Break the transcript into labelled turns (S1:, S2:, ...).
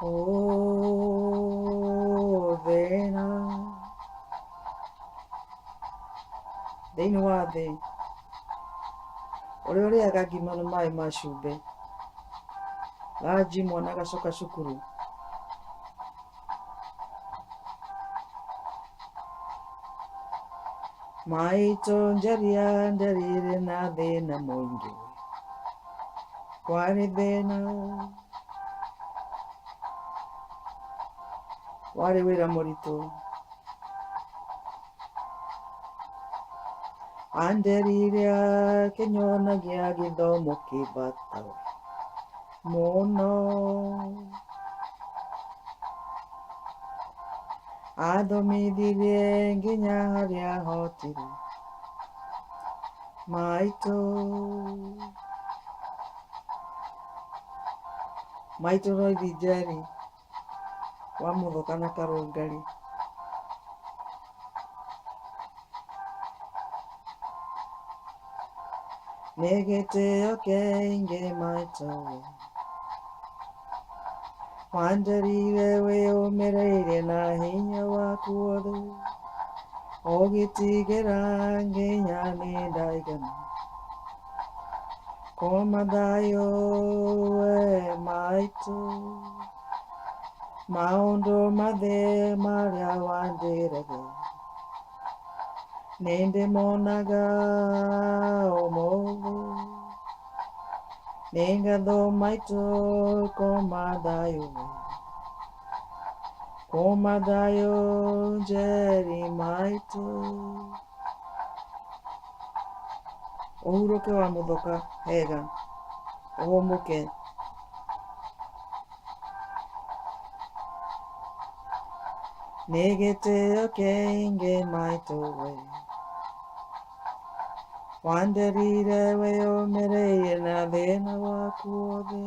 S1: O thina. Thĩinĩ wa thĩ, ũrĩa ũrĩaga ngima na maĩ ma cumbĩ, ranji mwana agacoka cukuru, MAITÜ NJERI Wanderire na thĩna mũingĩ, warĩ thĩna, warĩ wĩra mũritũ, anderire akĩnyonagia gĩthomo kĩbata mũno, athomithirie nginya harĩa ahotire, maitũ, maitũ roithi Njeri wa mũthoka na karũngari, nĩ gĩtĩo kĩingĩ maitũ, wanderire wĩyũmĩrĩirie na hinya waku wothe, ũgĩtigĩra nginya nĩ ndaigana, KOMA thayũ we maitũ, maũndũ mathĩ marĩa wandĩraga, nĩ ndĩmonaga ũmũthĩ, nĩ ngatho maitũ KOMA thayũ, KOMA thayũ Njeri maitũ, ũhurũke wa mũthoka hega, ũhũmũke, nĩ gĩtĩo kĩingĩ maitũ we, wanderire wĩyũmĩrĩirie na thĩna waku wothe.